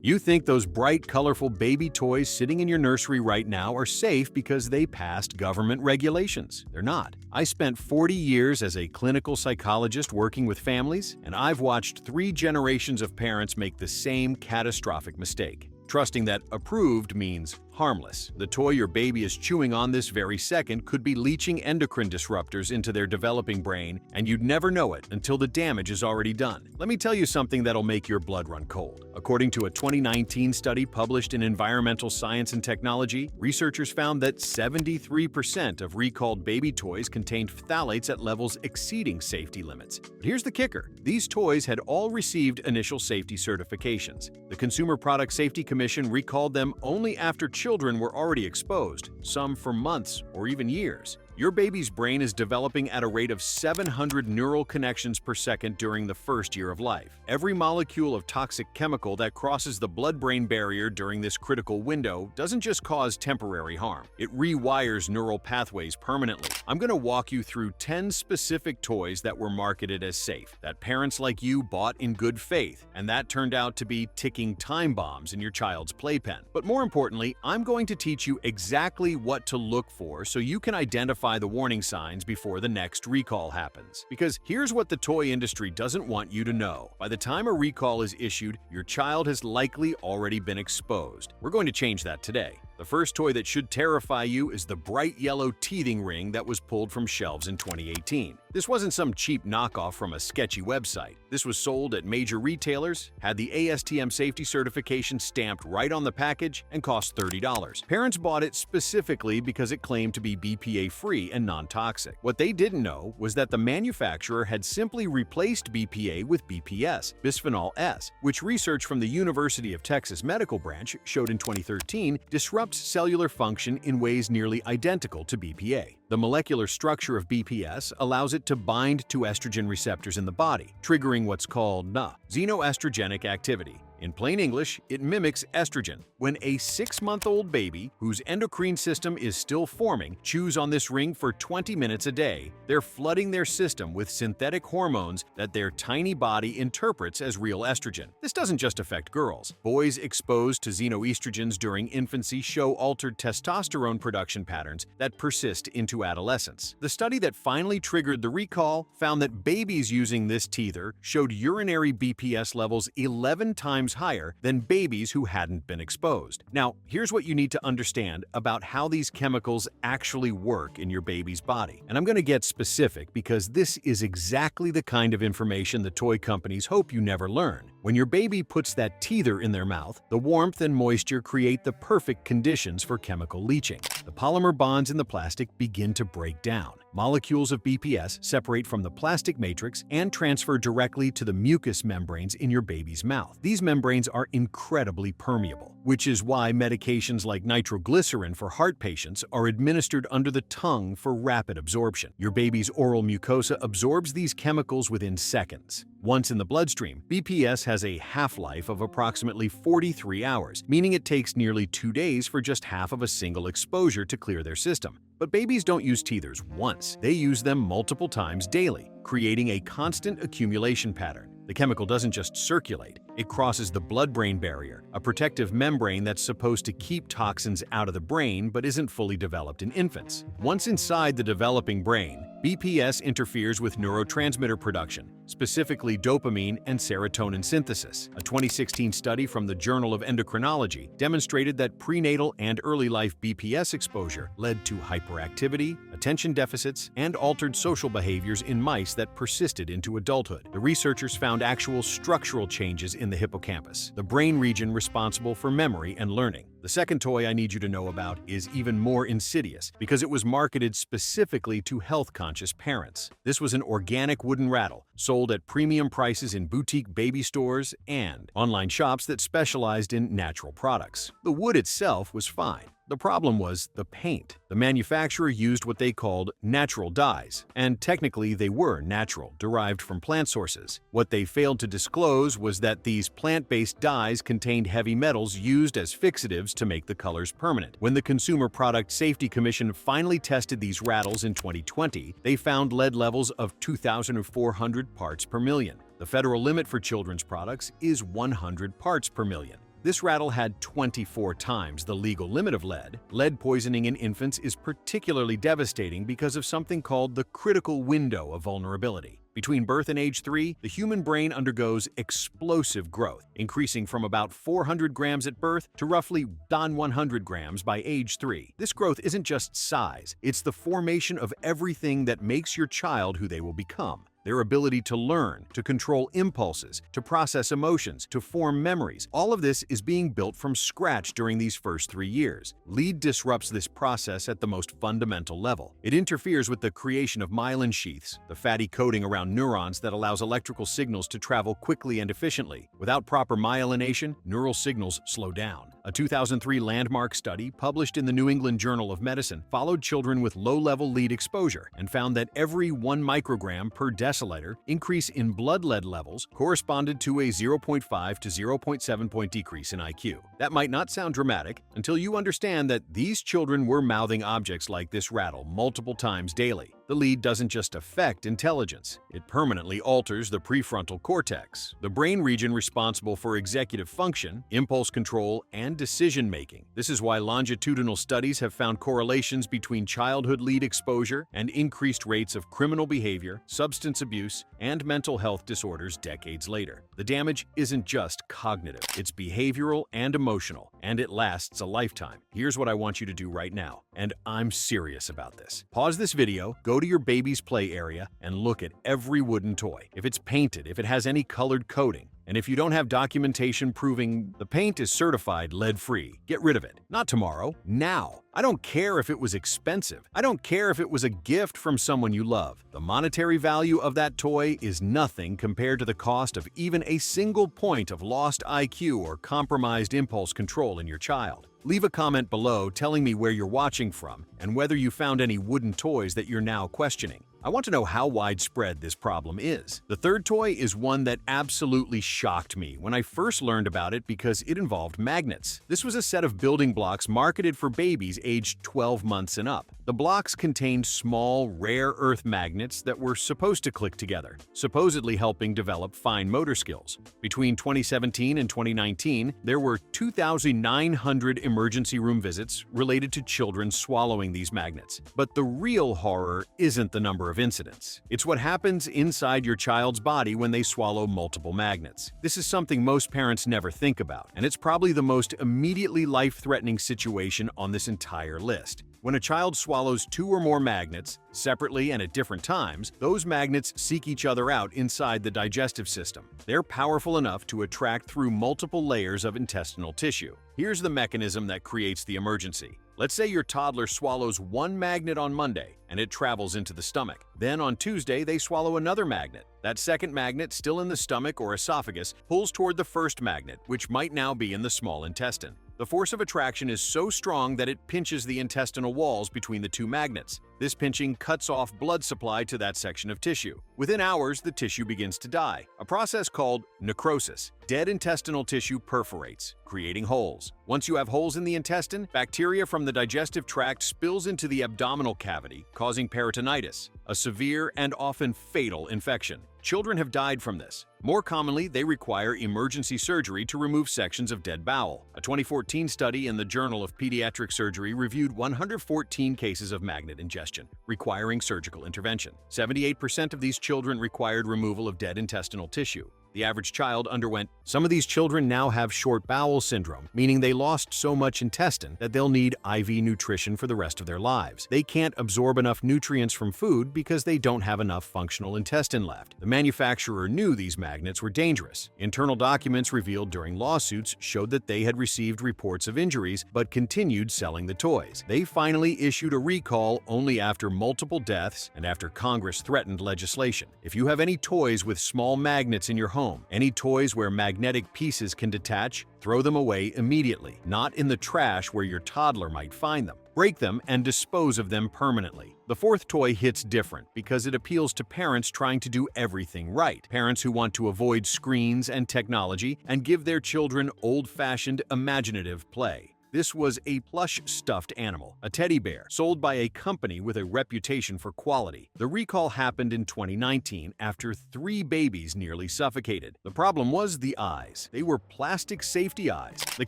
You think those bright, colorful baby toys sitting in your nursery right now are safe because they passed government regulations. They're not. I spent 40 years as a clinical psychologist working with families, and I've watched 3 generations of parents make the same catastrophic mistake, trusting that approved means harmless. The toy your baby is chewing on this very second could be leaching endocrine disruptors into their developing brain, and you'd never know it until the damage is already done. Let me tell you something that'll make your blood run cold. According to a 2019 study published in Environmental Science and Technology, researchers found that 73% of recalled baby toys contained phthalates at levels exceeding safety limits. But here's the kicker. These toys had all received initial safety certifications. The Consumer Product Safety Commission recalled them only after children were already exposed, some for months or even years. Your baby's brain is developing at a rate of 700 neural connections per second during the first year of life. Every molecule of toxic chemical that crosses the blood-brain barrier during this critical window doesn't just cause temporary harm. It rewires neural pathways permanently. I'm going to walk you through 10 specific toys that were marketed as safe, that parents like you bought in good faith, and that turned out to be ticking time bombs in your child's playpen. But more importantly, I'm going to teach you exactly what to look for so you can identify the warning signs before the next recall happens. Because here's what the toy industry doesn't want you to know. By the time a recall is issued, your child has likely already been exposed. We're going to change that today. The first toy that should terrify you is the bright yellow teething ring that was pulled from shelves in 2018. This wasn't some cheap knockoff from a sketchy website. This was sold at major retailers, had the ASTM safety certification stamped right on the package, and cost $30. Parents bought it specifically because it claimed to be BPA-free and non-toxic. What they didn't know was that the manufacturer had simply replaced BPA with BPS, bisphenol S, which research from the University of Texas Medical Branch showed in 2013 disrupts cellular function in ways nearly identical to BPA. The molecular structure of BPS allows it to bind to estrogen receptors in the body, triggering what's called xenoestrogenic activity. In plain English, it mimics estrogen. When a 6-month-old baby, whose endocrine system is still forming, chews on this ring for 20 minutes a day, they're flooding their system with synthetic hormones that their tiny body interprets as real estrogen. This doesn't just affect girls. Boys exposed to xenoestrogens during infancy show altered testosterone production patterns that persist into adolescence. The study that finally triggered the recall found that babies using this teether showed urinary BPS levels 11 times higher than babies who hadn't been exposed. Now, here's what you need to understand about how these chemicals actually work in your baby's body. And I'm going to get specific because this is exactly the kind of information the toy companies hope you never learn. When your baby puts that teether in their mouth, the warmth and moisture create the perfect conditions for chemical leaching. The polymer bonds in the plastic begin to break down. Molecules of BPS separate from the plastic matrix and transfer directly to the mucous membranes in your baby's mouth. These membranes are incredibly permeable, which is why medications like nitroglycerin for heart patients are administered under the tongue for rapid absorption. Your baby's oral mucosa absorbs these chemicals within seconds. Once in the bloodstream, BPS has a half-life of approximately 43 hours, meaning it takes nearly 2 days for just half of a single exposure to clear their system. But babies don't use teethers once. They use them multiple times daily, creating a constant accumulation pattern. The chemical doesn't just circulate, it crosses the blood-brain barrier, a protective membrane that's supposed to keep toxins out of the brain but isn't fully developed in infants. Once inside the developing brain, BPS interferes with neurotransmitter production, specifically dopamine and serotonin synthesis. A 2016 study from the Journal of Endocrinology demonstrated that prenatal and early life BPS exposure led to hyperactivity, attention deficits, and altered social behaviors in mice that persisted into adulthood. The researchers found actual structural changes in the hippocampus, the brain region responsible for memory and learning. The second toy I need you to know about is even more insidious because it was marketed specifically to health-conscious parents. This was an organic wooden rattle sold at premium prices in boutique baby stores and online shops that specialized in natural products. The wood itself was fine. The problem was the paint. The manufacturer used what they called natural dyes, and technically they were natural, derived from plant sources. What they failed to disclose was that these plant-based dyes contained heavy metals used as fixatives to make the colors permanent. When the Consumer Product Safety Commission finally tested these rattles in 2020, they found lead levels of 2,400 parts per million. The federal limit for children's products is 100 parts per million. This rattle had 24 times the legal limit of lead. Lead poisoning in infants is particularly devastating because of something called the critical window of vulnerability. Between birth and age 3, the human brain undergoes explosive growth, increasing from about 400 grams at birth to roughly 100 grams by age 3. This growth isn't just size, it's the formation of everything that makes your child who they will become. Their ability to learn, to control impulses, to process emotions, to form memories. All of this is being built from scratch during these first 3 years. Lead disrupts this process at the most fundamental level. It interferes with the creation of myelin sheaths, the fatty coating around neurons that allows electrical signals to travel quickly and efficiently. Without proper myelination, neural signals slow down. A 2003 landmark study published in the New England Journal of Medicine followed children with low-level lead exposure and found that every 1 microgram per deciliter increase in blood lead levels corresponded to a 0.5 to 0.7 point decrease in IQ. That might not sound dramatic until you understand that these children were mouthing objects like this rattle multiple times daily. The lead doesn't just affect intelligence, it permanently alters the prefrontal cortex, the brain region responsible for executive function, impulse control, and decision-making. This is why longitudinal studies have found correlations between childhood lead exposure and increased rates of criminal behavior, substance abuse, and mental health disorders decades later. The damage isn't just cognitive, it's behavioral and emotional, and it lasts a lifetime. Here's what I want you to do right now, and I'm serious about this. Pause this video, go to your baby's play area, and look at every wooden toy. If it's painted, if it has any colored coating, and if you don't have documentation proving the paint is certified lead-free, get rid of it. Not tomorrow, now. I don't care if it was expensive. I don't care if it was a gift from someone you love. The monetary value of that toy is nothing compared to the cost of even a single point of lost IQ or compromised impulse control in your child. Leave a comment below telling me where you're watching from and whether you found any wooden toys that you're now questioning. I want to know how widespread this problem is. The third toy is one that absolutely shocked me when I first learned about it because it involved magnets. This was a set of building blocks marketed for babies aged 12 months and up. The blocks contained small, rare earth magnets that were supposed to click together, supposedly helping develop fine motor skills. Between 2017 and 2019, there were 2,900 emergency room visits related to children swallowing these magnets. But the real horror isn't the number of incidents. It's what happens inside your child's body when they swallow multiple magnets. This is something most parents never think about, and it's probably the most immediately life-threatening situation on this entire list. When a child swallows 2 or more magnets, separately and at different times, those magnets seek each other out inside the digestive system. They're powerful enough to attract through multiple layers of intestinal tissue. Here's the mechanism that creates the emergency. Let's say your toddler swallows 1 magnet on Monday and it travels into the stomach. Then on Tuesday, they swallow another magnet. That second magnet, still in the stomach or esophagus, pulls toward the first magnet, which might now be in the small intestine. The force of attraction is so strong that it pinches the intestinal walls between the 2 magnets. This pinching cuts off blood supply to that section of tissue. Within hours, the tissue begins to die, a process called necrosis. Dead intestinal tissue perforates, creating holes. Once you have holes in the intestine, bacteria from the digestive tract spills into the abdominal cavity, causing peritonitis, a severe and often fatal infection. Children have died from this. More commonly, they require emergency surgery to remove sections of dead bowel. A 2014 study in the Journal of Pediatric Surgery reviewed 114 cases of magnet ingestion, requiring surgical intervention. 78% of these children required removal of dead intestinal tissue. The average child underwent. Some of these children now have short bowel syndrome, meaning they lost so much intestine that they'll need IV nutrition for the rest of their lives. They can't absorb enough nutrients from food because they don't have enough functional intestine left. The manufacturer knew these magnets were dangerous. Internal documents revealed during lawsuits showed that they had received reports of injuries but continued selling the toys. They finally issued a recall only after multiple deaths and after Congress threatened legislation. If you have any toys with small magnets in your home, any toys where magnetic pieces can detach, throw them away immediately, not in the trash where your toddler might find them. Break them and dispose of them permanently. The fourth toy hits different because it appeals to parents trying to do everything right. Parents who want to avoid screens and technology and give their children old-fashioned imaginative play. This was a plush stuffed animal, a teddy bear, sold by a company with a reputation for quality. The recall happened in 2019 after 3 babies nearly suffocated. The problem was the eyes. They were plastic safety eyes, the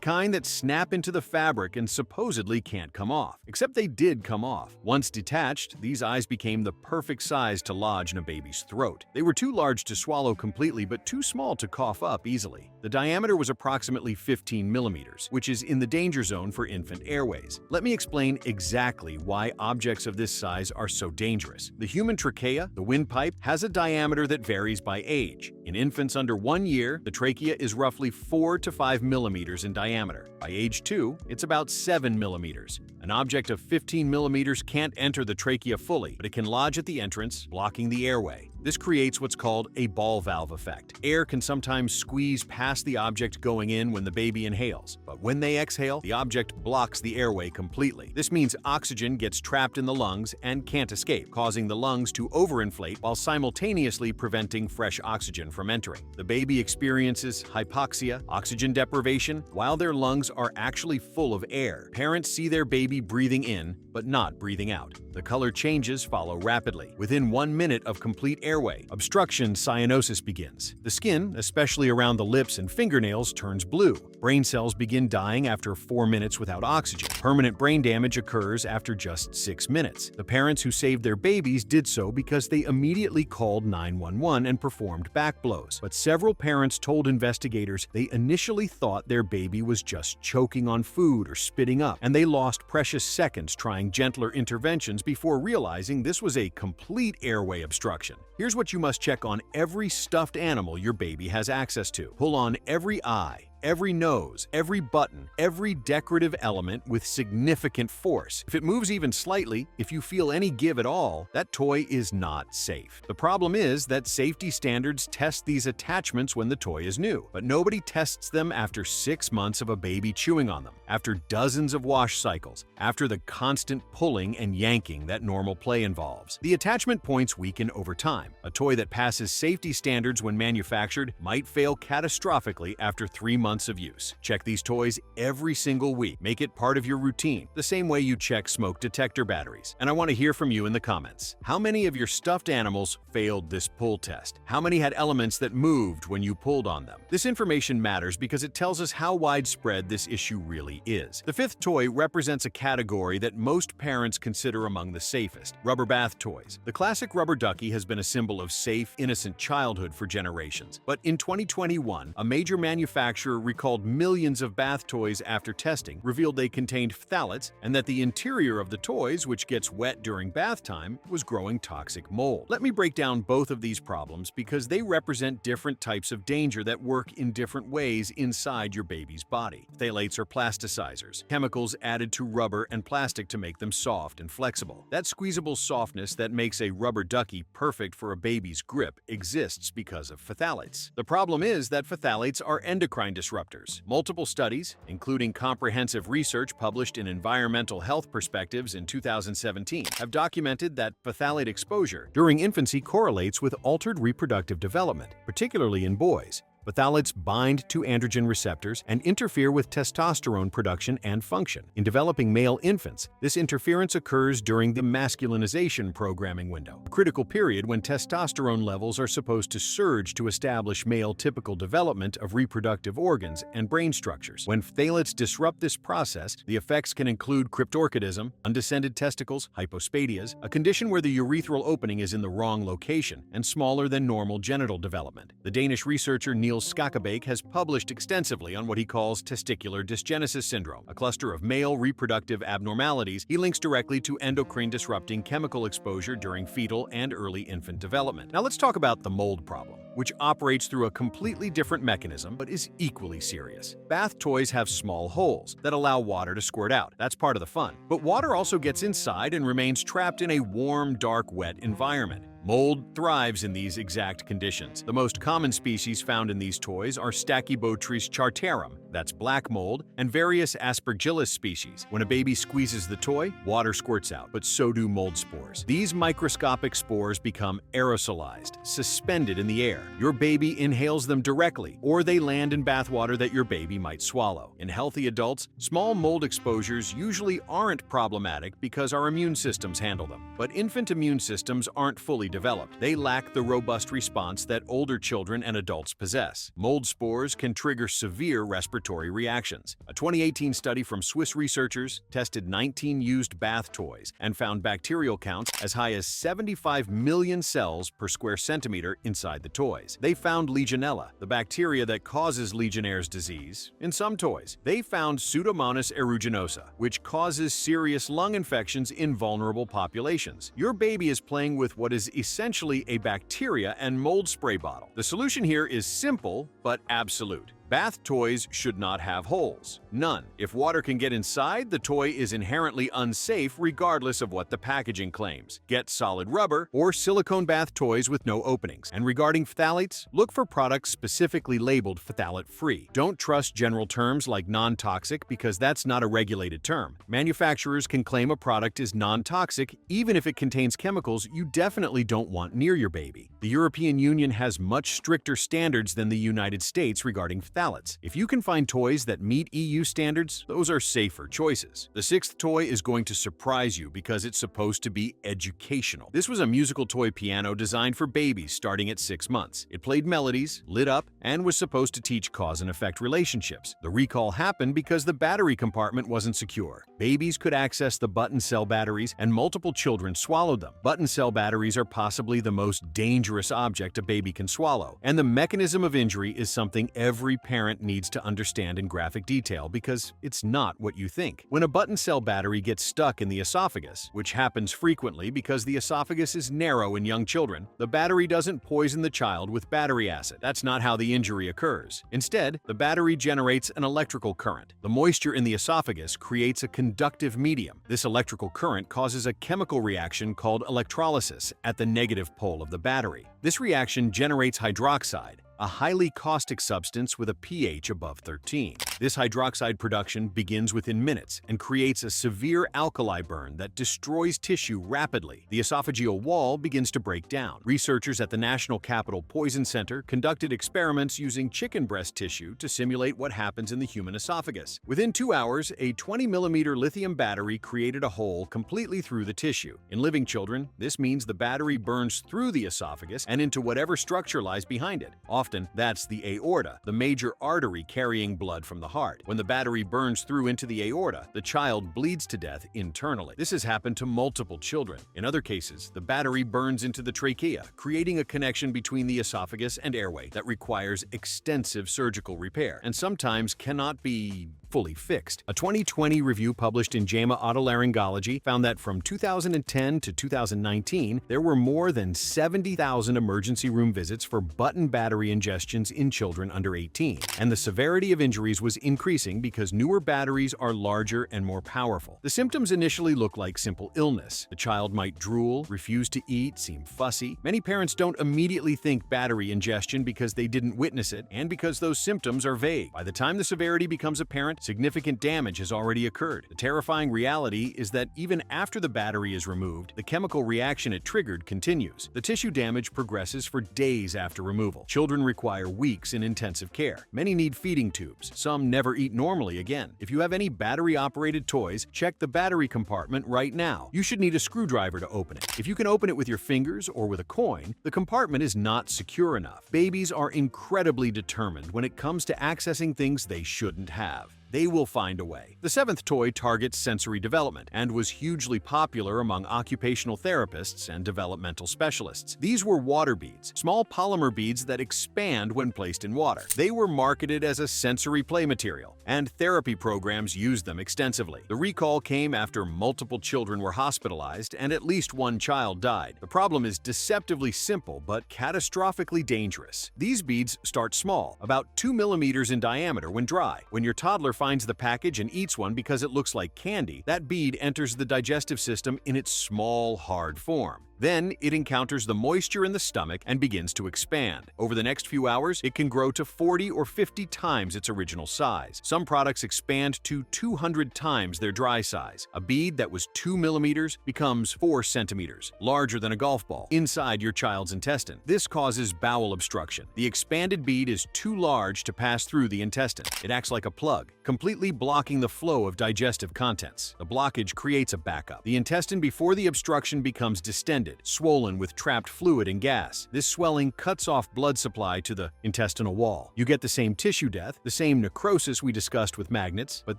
kind that snap into the fabric and supposedly can't come off. Except they did come off. Once detached, these eyes became the perfect size to lodge in a baby's throat. They were too large to swallow completely, but too small to cough up easily. The diameter was approximately 15 millimeters, which is in the danger zone for infant airways. Let me explain exactly why objects of this size are so dangerous. The human trachea, the windpipe, has a diameter that varies by age. In infants under 1 year, the trachea is roughly 4 to 5 millimeters in diameter. By age 2, it's about 7 millimeters. An object of 15 millimeters can't enter the trachea fully, but it can lodge at the entrance, blocking the airway. This creates what's called a ball valve effect. Air can sometimes squeeze past the object going in when the baby inhales, but when they exhale, the object blocks the airway completely. This means oxygen gets trapped in the lungs and can't escape, causing the lungs to overinflate while simultaneously preventing fresh oxygen from entering. The baby experiences hypoxia, oxygen deprivation, while their lungs are actually full of air. Parents see their baby breathing in, but not breathing out. The color changes follow rapidly. Within 1 minute of complete airway obstruction, cyanosis begins. The skin, especially around the lips and fingernails, turns blue. Brain cells begin dying after 4 minutes without oxygen. Permanent brain damage occurs after just 6 minutes. The parents who saved their babies did so because they immediately called 911 and performed back blows. But several parents told investigators they initially thought their baby was just choking on food or spitting up, and they lost precious seconds trying gentler interventions before realizing this was a complete airway obstruction. Here's what you must check on every stuffed animal your baby has access to. Pull on every eye, every nose, every button, every decorative element with significant force. If it moves even slightly, if you feel any give at all, that toy is not safe. The problem is that safety standards test these attachments when the toy is new, but nobody tests them after 6 months of a baby chewing on them, after dozens of wash cycles, after the constant pulling and yanking that normal play involves. The attachment points weaken over time. A toy that passes safety standards when manufactured might fail catastrophically after 3 months of use. Check these toys every single week. Make it part of your routine, the same way you check smoke detector batteries. And I want to hear from you in the comments. How many of your stuffed animals failed this pull test? How many had elements that moved when you pulled on them? This information matters because it tells us how widespread this issue really is. The 5th toy represents a category that most parents consider among the safest: rubber bath toys. The classic rubber ducky has been a symbol of safe, innocent childhood for generations. But in 2021, a major manufacturer recalled millions of bath toys after testing, revealed they contained phthalates, and that the interior of the toys, which gets wet during bath time, was growing toxic mold. Let me break down both of these problems because they represent different types of danger that work in different ways inside your baby's body. Phthalates are plasticizers, chemicals added to rubber and plastic to make them soft and flexible. That squeezable softness that makes a rubber ducky perfect for a baby's grip exists because of phthalates. The problem is that phthalates are endocrine disruptors. Multiple studies, including comprehensive research published in Environmental Health Perspectives in 2017, have documented that phthalate exposure during infancy correlates with altered reproductive development, particularly in boys. Phthalates bind to androgen receptors and interfere with testosterone production and function. In developing male infants, this interference occurs during the masculinization programming window, a critical period when testosterone levels are supposed to surge to establish male typical development of reproductive organs and brain structures. When phthalates disrupt this process, the effects can include cryptorchidism, undescended testicles, hypospadias, a condition where the urethral opening is in the wrong location and smaller than normal genital development. The Danish researcher Niels Skakebæk has published extensively on what he calls testicular dysgenesis syndrome, a cluster of male reproductive abnormalities he links directly to endocrine-disrupting chemical exposure during fetal and early infant development. Now let's talk about the mold problem, which operates through a completely different mechanism but is equally serious. Bath toys have small holes that allow water to squirt out. That's part of the fun. But water also gets inside and remains trapped in a warm, dark, wet environment. Mold thrives in these exact conditions. The most common species found in these toys are Stachybotrys chartarum, that's black mold, and various Aspergillus species. When a baby squeezes the toy, water squirts out, but so do mold spores. These microscopic spores become aerosolized, suspended in the air. Your baby inhales them directly, or they land in bathwater that your baby might swallow. In healthy adults, small mold exposures usually aren't problematic because our immune systems handle them. But infant immune systems aren't fully developed. They lack the robust response that older children and adults possess. Mold spores can trigger severe respiratory reactions. A 2018 study from Swiss researchers tested 19 used bath toys and found bacterial counts as high as 75 million cells per square centimeter inside the toys. They found Legionella, the bacteria that causes Legionnaire's disease, in some toys. They found Pseudomonas aeruginosa, which causes serious lung infections in vulnerable populations. Your baby is playing with what is essentially a bacteria and mold spray bottle. The solution here is simple but absolute. Bath toys should not have holes. None. If water can get inside, the toy is inherently unsafe regardless of what the packaging claims. Get solid rubber or silicone bath toys with no openings. And regarding phthalates, look for products specifically labeled phthalate-free. Don't trust general terms like non-toxic because that's not a regulated term. Manufacturers can claim a product is non-toxic even if it contains chemicals you definitely don't want near your baby. The European Union has much stricter standards than the United States regarding phthalates. If you can find toys that meet EU standards, those are safer choices. The sixth toy is going to surprise you because it's supposed to be educational. This was a musical toy piano designed for babies starting at 6 months. It played melodies, lit up, and was supposed to teach cause and effect relationships. The recall happened because the battery compartment wasn't secure. Babies could access the button cell batteries, and multiple children swallowed them. Button cell batteries are possibly the most dangerous object a baby can swallow, and the mechanism of injury is something every parent needs to understand in graphic detail because it's not what you think. When a button cell battery gets stuck in the esophagus, which happens frequently because the esophagus is narrow in young children, the battery doesn't poison the child with battery acid. That's not how the injury occurs. Instead, the battery generates an electrical current. The moisture in the esophagus creates a conductive medium. This electrical current causes a chemical reaction called electrolysis at the negative pole of the battery. This reaction generates hydroxide, a highly caustic substance with a pH above 13. This hydroxide production begins within minutes and creates a severe alkali burn that destroys tissue rapidly. The esophageal wall begins to break down. Researchers at the National Capital Poison Center conducted experiments using chicken breast tissue to simulate what happens in the human esophagus. Within 2 hours, a 20mm lithium battery created a hole completely through the tissue. In living children, this means the battery burns through the esophagus and into whatever structure lies behind it. Often, that's the aorta, the major artery carrying blood from the heart. When the battery burns through into the aorta, the child bleeds to death internally. This has happened to multiple children. In other cases, the battery burns into the trachea, creating a connection between the esophagus and airway that requires extensive surgical repair and sometimes cannot be fully fixed. A 2020 review published in JAMA Otolaryngology found that from 2010 to 2019, there were more than 70,000 emergency room visits for button battery ingestions in children under 18. And the severity of injuries was increasing because newer batteries are larger and more powerful. The symptoms initially look like simple illness. The child might drool, refuse to eat, seem fussy. Many parents don't immediately think battery ingestion because they didn't witness it and because those symptoms are vague. By the time the severity becomes apparent, significant damage has already occurred. The terrifying reality is that even after the battery is removed, the chemical reaction it triggered continues. The tissue damage progresses for days after removal. Children require weeks in intensive care. Many need feeding tubes. Some never eat normally again. If you have any battery-operated toys, check the battery compartment right now. You should need a screwdriver to open it. If you can open it with your fingers or with a coin, the compartment is not secure enough. Babies are incredibly determined when it comes to accessing things they shouldn't have. They will find a way. The seventh toy targets sensory development and was hugely popular among occupational therapists and developmental specialists. These were water beads, small polymer beads that expand when placed in water. They were marketed as a sensory play material, and therapy programs used them extensively. The recall came after multiple children were hospitalized and at least one child died. The problem is deceptively simple but catastrophically dangerous. These beads start small, about 2 millimeters in diameter when dry. When your toddler finds the package and eats one because it looks like candy, that bead enters the digestive system in its small, hard form. Then it encounters the moisture in the stomach and begins to expand. Over the next few hours, it can grow to 40 or 50 times its original size. Some products expand to 200 times their dry size. A bead that was 2 millimeters becomes 4 centimeters, larger than a golf ball, inside your child's intestine. This causes bowel obstruction. The expanded bead is too large to pass through the intestine. It acts like a plug, completely blocking the flow of digestive contents. The blockage creates a backup. The intestine before the obstruction becomes distended, swollen with trapped fluid and gas. This swelling cuts off blood supply to the intestinal wall. You get the same tissue death, the same necrosis we discussed with magnets, but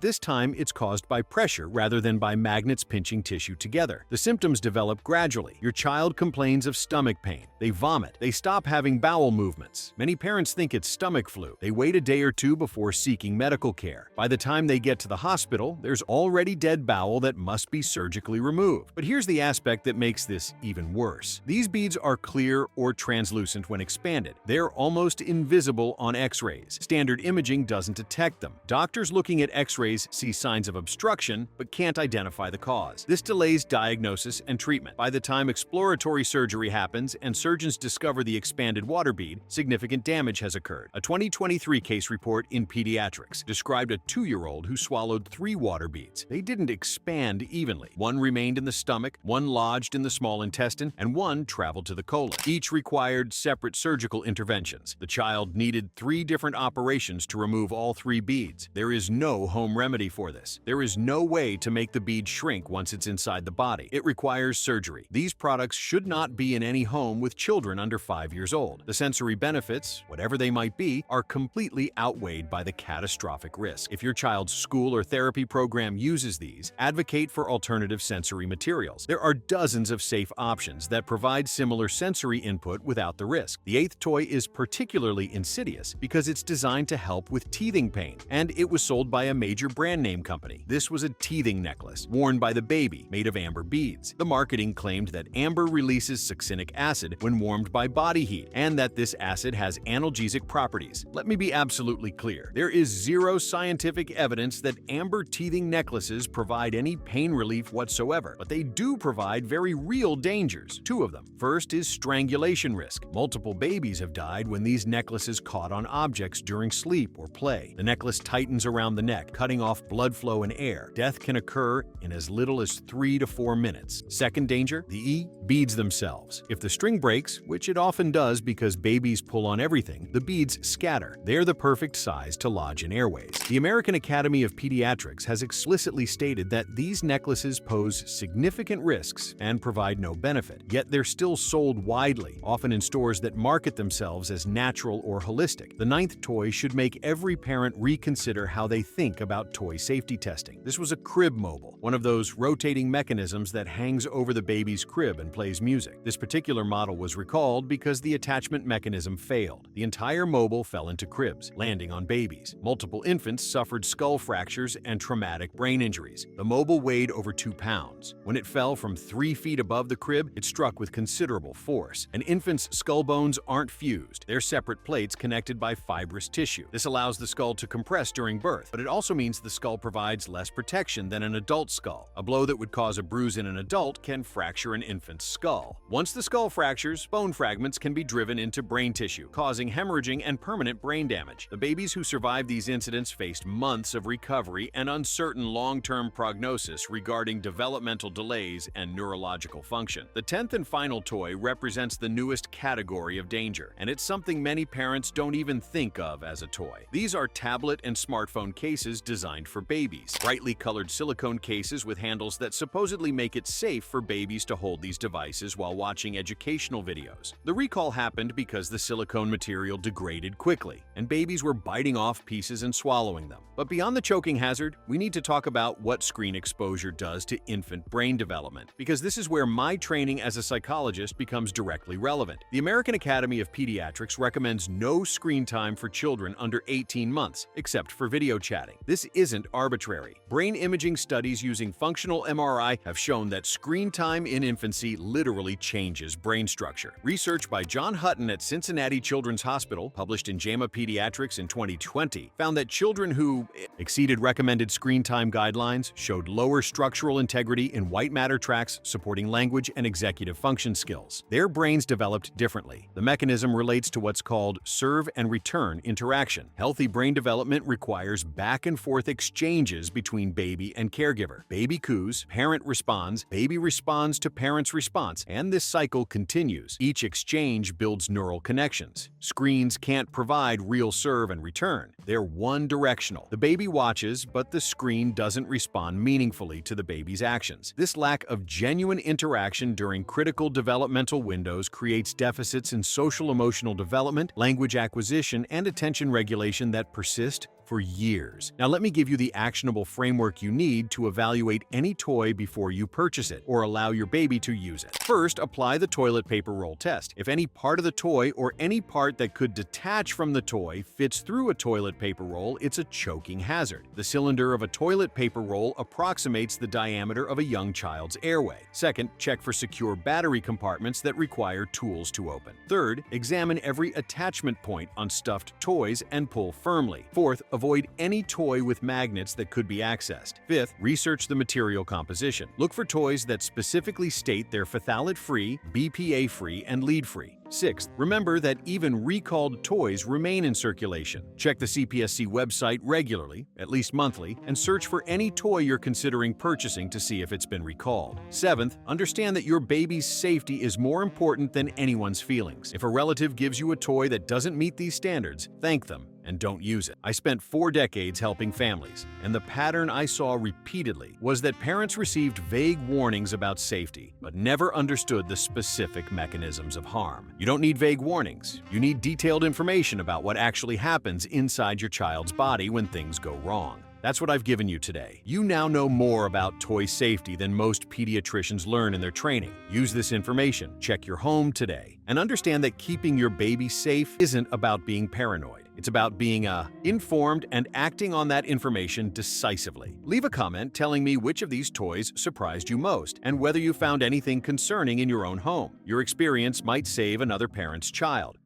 this time it's caused by pressure rather than by magnets pinching tissue together. The symptoms develop gradually. Your child complains of stomach pain. They vomit. They stop having bowel movements. Many parents think it's stomach flu. They wait a day or two before seeking medical care. By the time they get to the hospital, there's already dead bowel that must be surgically removed. But here's the aspect that makes this even worse. These beads are clear or translucent when expanded. They're almost invisible on X-rays. Standard imaging doesn't detect them. Doctors looking at X-rays see signs of obstruction but can't identify the cause. This delays diagnosis and treatment. By the time exploratory surgery happens and surgeons discover the expanded water bead, significant damage has occurred. A 2023 case report in Pediatrics described a 2-year-old who swallowed 3 water beads. They didn't expand evenly. One remained in the stomach, one lodged in the small intestine, and one traveled to the colon. Each required separate surgical interventions. The child needed 3 different operations to remove all 3 beads. There is no home remedy for this. There is no way to make the bead shrink once it's inside the body. It requires surgery. These products should not be in any home with children under 5 years old. The sensory benefits, whatever they might be, are completely outweighed by the catastrophic risk. If your child's school or therapy program uses these, advocate for alternative sensory materials. There are dozens of safe options that provide similar sensory input without the risk. The 8th toy is particularly insidious because it's designed to help with teething pain, and it was sold by a major brand name company. This was a teething necklace worn by the baby made of amber beads. The marketing claimed that amber releases succinic acid when warmed by body heat, and that this acid has analgesic properties. Let me be absolutely clear. There is zero scientific evidence that amber teething necklaces provide any pain relief whatsoever, but they do provide very real dangers. 2 of them. First is strangulation risk. Multiple babies have died when these necklaces caught on objects during sleep or play. The necklace tightens around the neck, cutting off blood flow and air. Death can occur in as little as 3 to 4 minutes. Second danger, the beads themselves. If the string breaks, which it often does because babies pull on everything, the beads scatter. They're the perfect size to lodge in airways. The American Academy of Pediatrics has explicitly stated that these necklaces pose significant risks and provide no benefit, yet they're still sold widely, often in stores that market themselves as natural or holistic. The 9th toy should make every parent reconsider how they think about toy safety testing. This was a crib mobile, one of those rotating mechanisms that hangs over the baby's crib and plays music. This particular model was recalled because the attachment mechanism failed. The entire mobile fell into cribs, landing on babies. Multiple infants suffered skull fractures and traumatic brain injuries. The mobile weighed over 2 pounds. When it fell from 3 feet above the crib, it struck with considerable force. An infant's skull bones aren't fused. They're separate plates connected by fibrous tissue. This allows the skull to compress during birth, but it also means the skull provides less protection than an adult skull. A blow that would cause a bruise in an adult can fracture an infant's skull. Once the skull fractures, bone fragments can be driven into brain tissue, causing hemorrhaging and permanent brain damage. The babies who survived these incidents faced months of recovery and uncertain long-term prognosis regarding developmental delays and neurological function. The 10th and final toy represents the newest category of danger, and it's something many parents don't even think of as a toy. These are tablet and smartphone cases designed for babies. Brightly colored silicone cases with handles that supposedly make it safe for babies to hold these devices while watching educational videos. The recall happened because the silicone material degraded quickly, and babies were biting off pieces and swallowing them. But beyond the choking hazard, we need to talk about what screen exposure does to infant brain development, because this is where my training as a psychologist becomes directly relevant. The American Academy of Pediatrics recommends no screen time for children under 18 months, except for video chatting. This isn't arbitrary. Brain imaging studies using functional MRI have shown that screen time in infancy literally changes brain structure. Research by John Hutton at Cincinnati Children's Hospital, published in JAMA Pediatrics in 2020, found that children who exceeded recommended screen time guidelines showed lower structural integrity in white matter tracts supporting language and executive function skills. Their brains developed differently. The mechanism relates to what's called serve and return interaction. Healthy brain development requires back and forth exchanges between baby and caregiver. Baby coos, parent responds, baby responds to parent's response, and this cycle continues. Each exchange builds neural connections. Screens can't provide real serve and return. They're one-directional. The baby watches, but the screen doesn't respond meaningfully to the baby's actions. This lack of genuine interaction during critical developmental windows creates deficits in social-emotional development, language acquisition, and attention regulation that persist for years. Now let me give you the actionable framework you need to evaluate any toy before you purchase it or allow your baby to use it. First, apply the toilet paper roll test. If any part of the toy or any part that could detach from the toy fits through a toilet paper roll, it's a choking hazard. The cylinder of a toilet paper roll approximates the diameter of a young child's airway. Second, check for secure battery compartments that require tools to open. Third, examine every attachment point on stuffed toys and pull firmly. Fourth, avoid any toy with magnets that could be accessed. Fifth, research the material composition. Look for toys that specifically state they're phthalate-free, BPA-free, and lead-free. Sixth, remember that even recalled toys remain in circulation. Check the CPSC website regularly, at least monthly, and search for any toy you're considering purchasing to see if it's been recalled. Seventh, understand that your baby's safety is more important than anyone's feelings. If a relative gives you a toy that doesn't meet these standards, thank them and don't use it. I spent 4 decades helping families, and the pattern I saw repeatedly was that parents received vague warnings about safety, but never understood the specific mechanisms of harm. You don't need vague warnings. You need detailed information about what actually happens inside your child's body when things go wrong. That's what I've given you today. You now know more about toy safety than most pediatricians learn in their training. Use this information, check your home today, and understand that keeping your baby safe isn't about being paranoid. It's about being informed and acting on that information decisively. Leave a comment telling me which of these toys surprised you most and whether you found anything concerning in your own home. Your experience might save another parent's child.